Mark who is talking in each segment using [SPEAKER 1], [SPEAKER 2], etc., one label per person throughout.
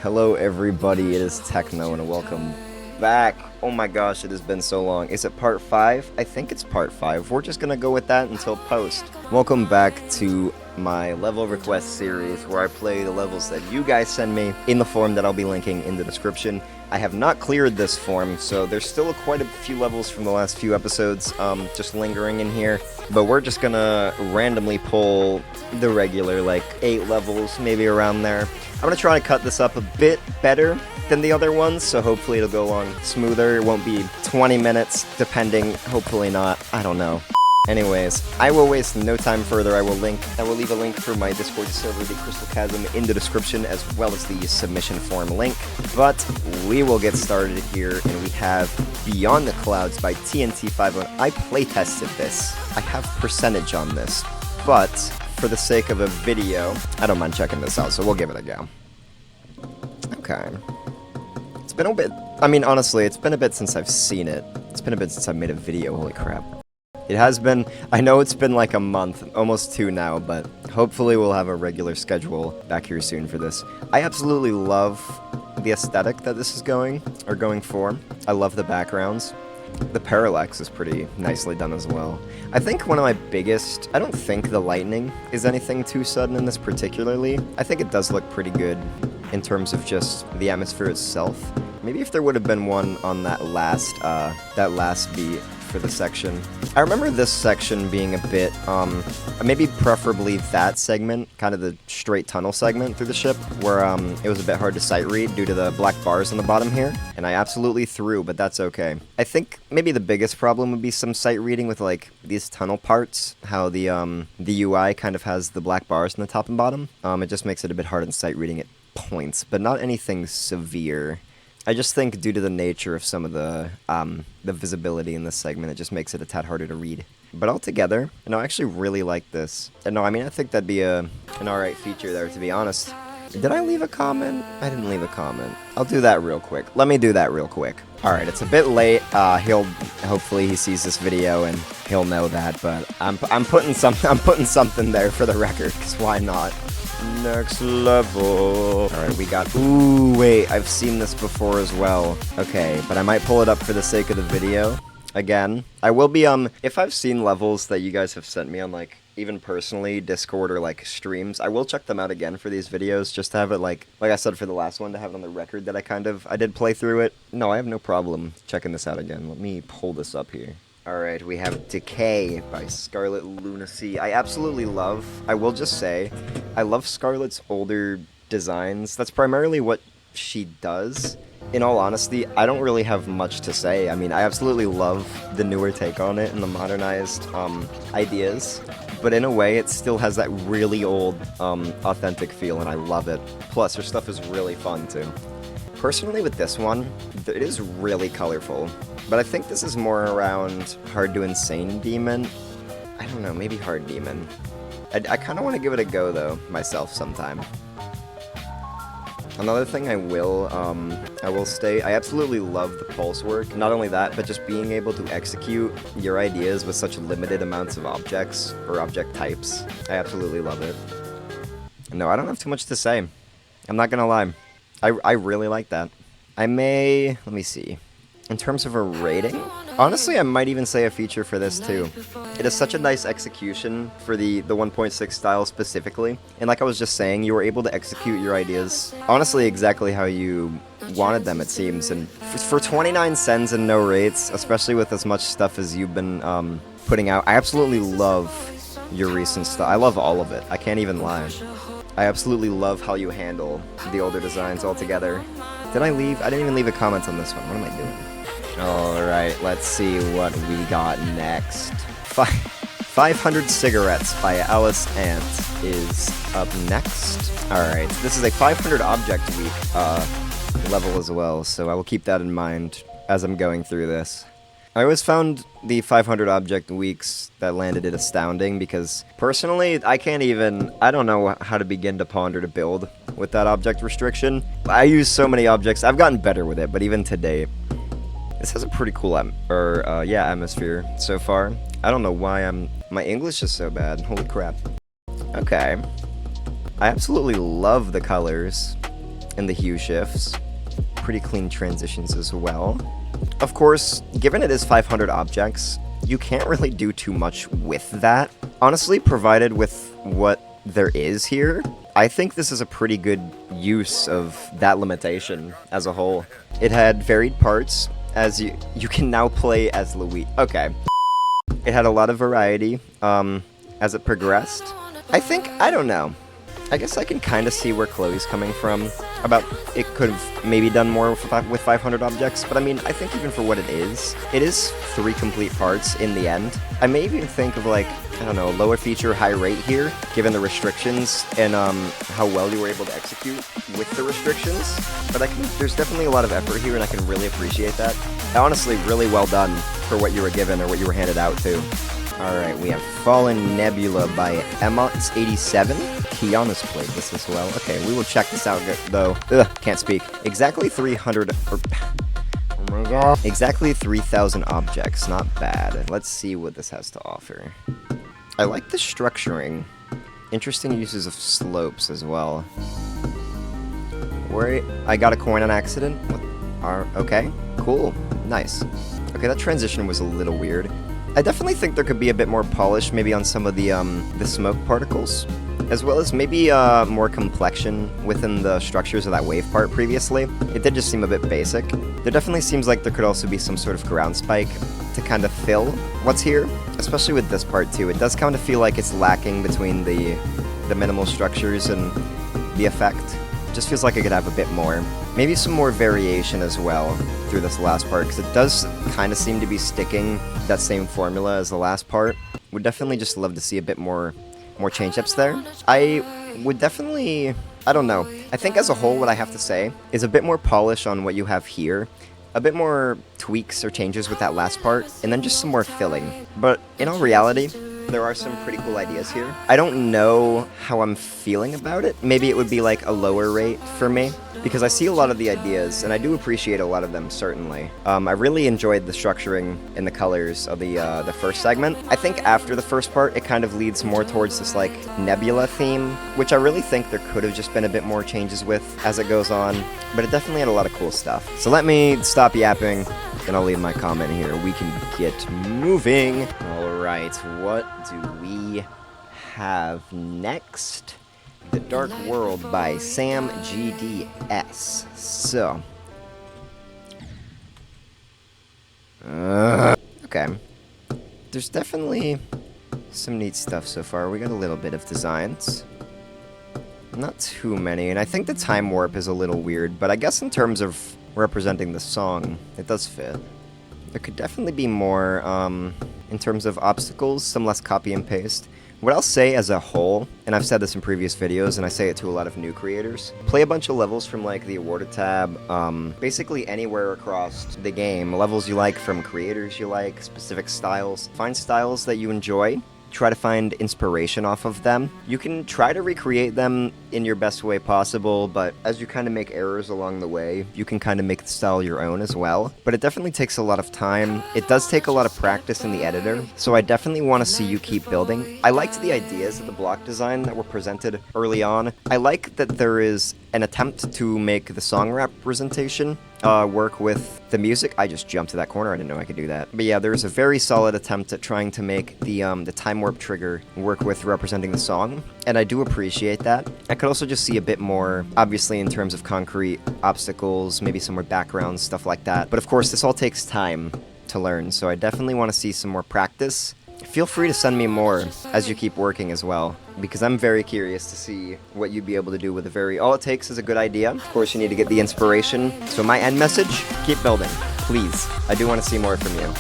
[SPEAKER 1] Hello everybody, it is Techno and welcome back. Oh my gosh, it has been so long. Is it part 5? I think it's part 5. We're just gonna go with that until post. Welcome back to my level request series where I play the levels that you guys send me in the form that I'll be linking in the description. I have not cleared this form, so there's still quite a few levels from the last few episodes just lingering in here. But we're just gonna randomly pull the regular, like, 8 levels, maybe around there. I'm gonna try to cut this up a bit better than the other ones, so hopefully it'll go along smoother. It won't be 20 minutes, depending. Hopefully not. I don't know. Anyways, I will waste no time further. I will leave a link for my Discord server, the Crystal Chasm, in the description, as well as the submission form link. But we will get started here, and we have Beyond the Clouds by TNT50. I playtested this. I have percentage on this, but for the sake of a video, I don't mind checking this out, so we'll give it a go. Okay. It's been a bit, I mean, honestly, it's been a bit since I've seen it. It's been a bit since I've made a video, holy crap. It has been, I know it's been like a month, almost 2 now, but hopefully we'll have a regular schedule back here soon for this. I absolutely love the aesthetic that this is going for. I love the backgrounds. The parallax is pretty nicely done as well. I think one of my biggest, I don't think the lightning is anything too sudden in this particularly. I think it does look pretty good in terms of just the atmosphere itself. Maybe if there would have been one on that last beat for the section. I remember this section being a bit, maybe preferably that segment, kind of the straight tunnel segment through the ship, where it was a bit hard to sight read due to the black bars on the bottom here, and I absolutely threw, but that's okay. I think maybe the biggest problem would be some sight reading with like these tunnel parts, how the UI kind of has the black bars on the top and bottom. It just makes it a bit hard in sight reading at points, but not anything severe. I just think due to the nature of some of the visibility in this segment, it just makes it a tad harder to read. But altogether, no, I actually really like this. And no, I mean, I think that'd be an alright feature there, to be honest. Did I leave a comment? I didn't leave a comment. I'll do that real quick. Let me do that real quick. Alright, it's a bit late. Hopefully he sees this video and he'll know that, but I'm putting something there for the record, because why not? Next level. Alright, we got... Ooh, wait, I've seen this before as well. Okay, but I might pull it up for the sake of the video. Again, I will be, if I've seen levels that you guys have sent me on, like, even personally, Discord or, like, streams, I will check them out again for these videos, just to have it, like I said for the last one, to have it on the record that I did play through it. No, I have no problem checking this out again. Let me pull this up here. Alright, we have Decay by Scarlet Lunacy. I absolutely love, I will just say, I love Scarlet's older designs. That's primarily what she does. In all honesty, I don't really have much to say. I mean, I absolutely love the newer take on it and the modernized ideas. But in a way, it still has that really old, authentic feel, and I love it. Plus, her stuff is really fun, too. Personally, with this one, it is really colorful. But I think this is more around Hard to Insane Demon. I don't know, maybe Hard Demon. I kind of want to give it a go, though, myself sometime. Another thing I will say, I absolutely love the pulse work. Not only that, but just being able to execute your ideas with such limited amounts of objects, or object types. I absolutely love it. No, I don't have too much to say. I'm not gonna lie. I really like that. Let me see. In terms of a rating, honestly, I might even say a feature for this too. It is such a nice execution for the 1.6 style specifically. And like I was just saying, you were able to execute your ideas, honestly, exactly how you wanted them, it seems. And for 29 cents and no rates, especially with as much stuff as you've been putting out, I absolutely love your recent stuff. I love all of it. I can't even lie. I absolutely love how you handle the older designs altogether. Did I leave? I didn't even leave a comment on this one. What am I doing? Alright, let's see what we got next. 500 Cigarettes by Alice Ant is up next. Alright, this is a 500 Object Week level as well, so I will keep that in mind as I'm going through this. I always found the 500 Object Weeks that landed it astounding, because personally, I don't know how to begin to ponder to build with that object restriction. I use so many objects, I've gotten better with it, but even today, this has a pretty cool atmosphere so far. I don't know why my English is so bad. Holy crap. Okay. I absolutely love the colors. and the hue shifts. Pretty clean transitions as well. Of course, given it is 500 objects, you can't really do too much with that. Honestly, provided with what there is here, I think this is a pretty good use of that limitation as a whole. It had varied parts, as you can now play as Louis. Okay. It had a lot of variety as it progressed. I don't know. I guess I can kind of see where Chloe's coming from about it could have maybe done more with 500 objects, but I mean, I think even for what it is 3 complete parts in the end. I may even think of like, I don't know, lower feature, high rate here, given the restrictions and how well you were able to execute with the restrictions. But there's definitely a lot of effort here, and I can really appreciate that. Honestly, really well done for what you were given or what you were handed out to. Alright, we have Fallen Nebula by Emmots87. Kiana's played this as well. Okay, we will check this out, though. Ugh, can't speak. Exactly 300... oh my god. Exactly 3,000 objects. Not bad. Let's see what this has to offer. I like the structuring. Interesting uses of slopes as well. I got a coin on accident. Okay, cool. Nice. Okay, that transition was a little weird. I definitely think there could be a bit more polish maybe on some of the smoke particles, as well as maybe more complexion within the structures of that wave part previously. It did just seem a bit basic. There definitely seems like there could also be some sort of ground spike to kind of fill what's here, especially with this part too. It does kind of feel like it's lacking between the minimal structures and the effect. It just feels like it could have a bit more. Maybe some more variation as well through this last part, because it does kind of seem to be sticking that same formula as the last part. Would definitely just love to see a bit more change-ups there. I would definitely, I don't know. I think as a whole what I have to say is a bit more polish on what you have here, a bit more tweaks or changes with that last part, and then just some more filling. But in all reality, there are some pretty cool ideas here. I don't know how I'm feeling about it. Maybe it would be like a lower rate for me, because I see a lot of the ideas, and I do appreciate a lot of them, certainly. I really enjoyed the structuring and the colors of the first segment. I think after the first part, it kind of leads more towards this, like, nebula theme, which I really think there could have just been a bit more changes with as it goes on, but it definitely had a lot of cool stuff. So let me stop yapping, and I'll leave my comment here. We can get moving. Alright, what do we have next? The Dark World by Sam GDS. So. Okay. There's definitely some neat stuff so far. We got a little bit of designs. Not too many, and I think the time warp is a little weird, but I guess in terms of representing the song, it does fit. There could definitely be more, in terms of obstacles, some less copy and paste. What I'll say as a whole, and I've said this in previous videos, and I say it to a lot of new creators, play a bunch of levels from, like, the awarded tab, basically anywhere across the game. Levels you like from creators you like, specific styles. Find styles that you enjoy. Try to find inspiration off of them. You can try to recreate them in your best way possible, but as you kind of make errors along the way, you can kind of make the style your own as well. But it definitely takes a lot of time. It does take a lot of practice in the editor, so I definitely want to see you keep building. I liked the ideas of the block design that were presented early on. I like that there is an attempt to make the song representation work with the music. I just jumped to that corner. I didn't know I could do that. But yeah, there's a very solid attempt at trying to make the time warp trigger work with representing the song, and I do appreciate that. I could also just see a bit more, obviously, in terms of concrete obstacles, maybe some more backgrounds, stuff like that. But of course, this all takes time to learn, so I definitely want to see some more practice. Feel free to send me more as you keep working as well, because I'm very curious to see what you'd be able to do with all it takes is a good idea. Of course, you need to get the inspiration. So my end message, keep building, please. I do want to see more from you.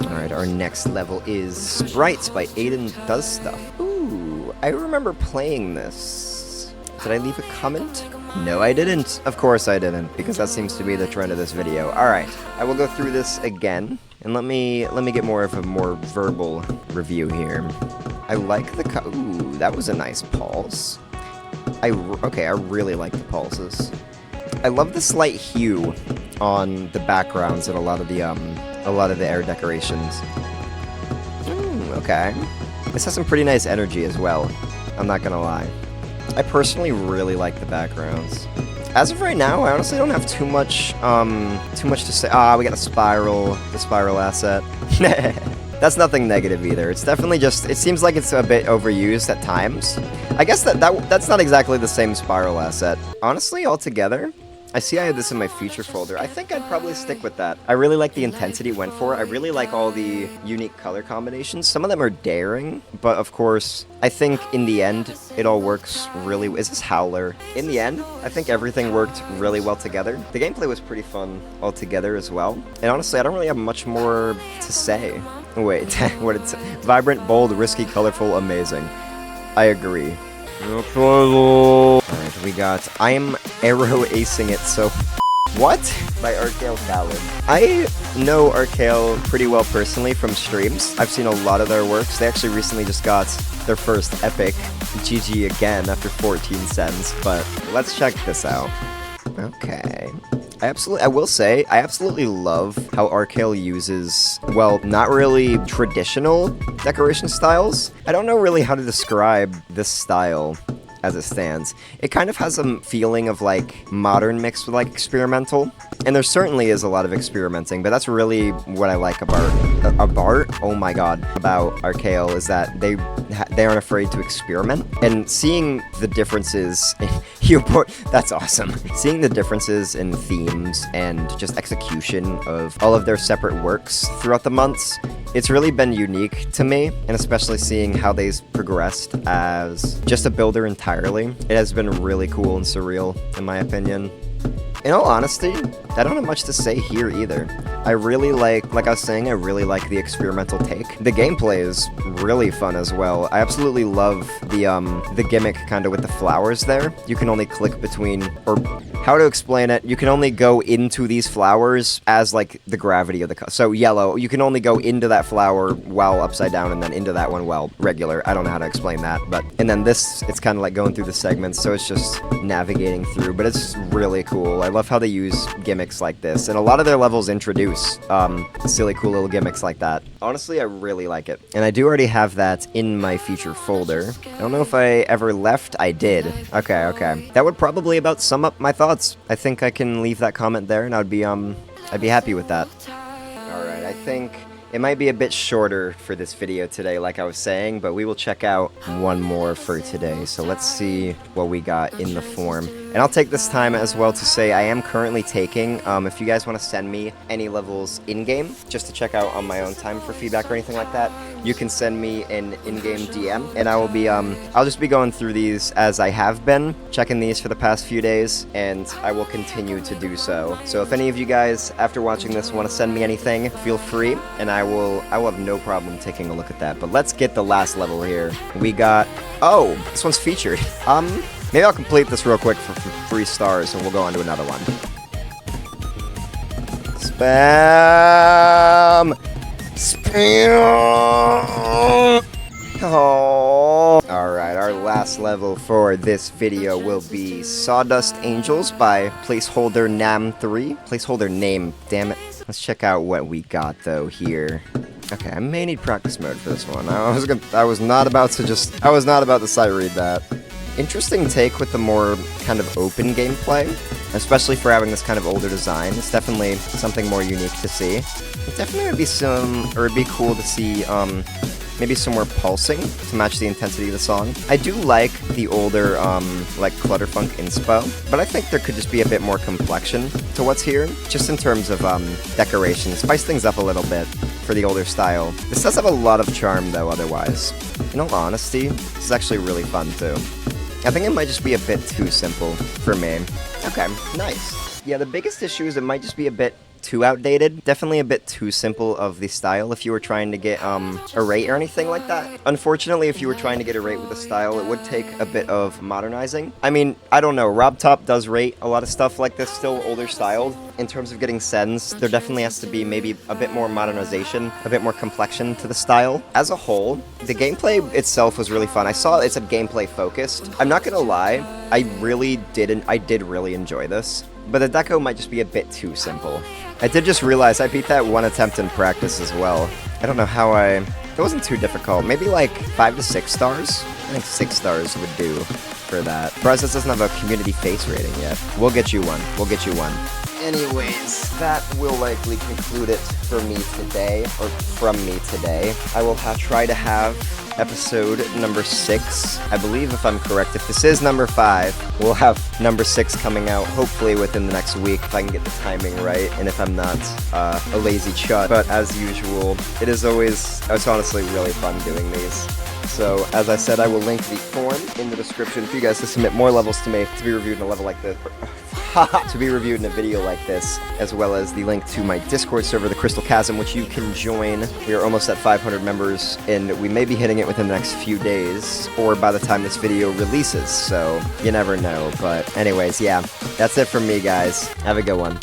[SPEAKER 1] Alright, our next level is Sprites by Aiden Does Stuff. Ooh, I remember playing this. Did I leave a comment? No, I didn't. Of course I didn't, because that seems to be the trend of this video. Alright, I will go through this again. And let me get more of a more verbal review here. I like the ooh, that was a nice pulse. Okay, I really like the pulses. I love the slight hue on the backgrounds and a lot of the air decorations. Okay. This has some pretty nice energy as well. I'm not gonna lie. I personally really like the backgrounds. As of right now, I honestly don't have too much to say. We got the spiral asset. That's nothing negative either. It's definitely just, it seems like it's a bit overused at times. I guess that's not exactly the same spiral asset. Honestly, altogether, I see I had this in my feature folder. I think I'd probably stick with that. I really like the intensity it went for. I really like all the unique color combinations. Some of them are daring, but of course, I think in the end, it all works really... Is this Howler? In the end, I think everything worked really well together. The gameplay was pretty fun altogether as well. And honestly, I don't really have much more to say. Wait, what it's... Vibrant, bold, risky, colorful, amazing. I agree. Alright, we got I Am Arrow Acing It, so... What? By Arcale Khaled. I know Arcale pretty well personally from streams. I've seen a lot of their works. They actually recently just got their first epic, GG again, after 14 cents, but let's check this out. Okay. I will say, I absolutely love how Arcale uses, well, not really traditional decoration styles. I don't know really how to describe this style as it stands. It kind of has a feeling of, like, modern mixed with, like, experimental. And there certainly is a lot of experimenting, but that's really what I like about oh my god, about Arcale, is that they aren't afraid to experiment. And seeing the differences that's awesome. Seeing the differences in themes and just execution of all of their separate works throughout the months, it's really been unique to me, and especially seeing how they've progressed as just a builder entirely. It has been really cool and surreal, in my opinion. In all honesty, I don't have much to say here either. I really like I was saying, I really like the experimental take. The gameplay is really fun as well. I absolutely love the gimmick kind of with the flowers there. You can only click between, or how to explain it, you can only go into these flowers as like the gravity of the so yellow, you can only go into that flower while upside down and then into that one while regular. I don't know how to explain that, but and then this, it's kind of like going through the segments, so it's just navigating through, but it's really cool. I love how they use gimmicks like this, and a lot of their levels introduce silly cool little gimmicks like that. Honestly, I really like it, and I do already have that in my feature folder. I don't know if I ever left. I did. Okay. That would probably about sum up my thoughts. I think I can leave that comment there, and I'd be happy with that. Alright, I think it might be a bit shorter for this video today, like I was saying, but we will check out one more for today. So let's see what we got in the form. And I'll take this time as well to say I am currently taking, if you guys want to send me any levels in-game, just to check out on my own time for feedback or anything like that, you can send me an in-game DM, and I will be, I'll just be going through these as I have been, checking these for the past few days, and I will continue to do so. So if any of you guys, after watching this, want to send me anything, feel free, and I will have no problem taking a look at that. But let's get the last level here. We got, oh, this one's featured. Maybe I'll complete this real quick for 3 stars, and we'll go on to another one. Spam! Spam! Oh. Alright, our last level for this video will be Sawdust Angels by placeholder Nam3. Placeholder name, damn it. Let's check out what we got, though, here. Okay, I may need practice mode for this one. I was not about to sight read that. Interesting take with the more kind of open gameplay, especially for having this kind of older design. It's definitely something more unique to see. It definitely would be it'd be cool to see, maybe some more pulsing to match the intensity of the song. I do like the older, like Clutterfunk inspo, but I think there could just be a bit more complexion to what's here, just in terms of, decoration. Spice things up a little bit for the older style. This does have a lot of charm, though, otherwise. In all honesty, this is actually really fun, too. I think it might just be a bit too simple for me. Okay, nice. Yeah, the biggest issue is it might just be a bit too outdated. Definitely a bit too simple of the style if you were trying to get a rate or anything like that. Unfortunately, if you were trying to get a rate with the style, it would take a bit of modernizing. I mean, I don't know, Rob Top does rate a lot of stuff like this, still older styled. In terms of getting sends, there definitely has to be maybe a bit more modernization, a bit more complexion to the style. As a whole, the gameplay itself was really fun. I saw it's a gameplay focused. I'm not gonna lie, I did really enjoy this, but the deco might just be a bit too simple. I did just realize I beat that one attempt in practice as well. I don't know how it wasn't too difficult. Maybe like 5 to 6 stars? I think 6 stars would do. for that. Process doesn't have a community face rating yet. We'll get you one. We'll get you one. Anyways, that will likely conclude it for me today, or from me today. I will try to have episode number 6. I believe, if I'm correct, if this is number 5, we'll have number 6 coming out hopefully within the next week if I can get the timing right, and if I'm not a lazy chut. But as usual, it's honestly really fun doing these. So, as I said, I will link the form in the description for you guys to submit more levels to me to be reviewed in a level like this. To be reviewed in a video like this, as well as the link to my Discord server, the Crystal Chasm, which you can join. We are almost at 500 members, and we may be hitting it within the next few days, or by the time this video releases, so you never know. But anyways, yeah, that's it from me, guys. Have a good one.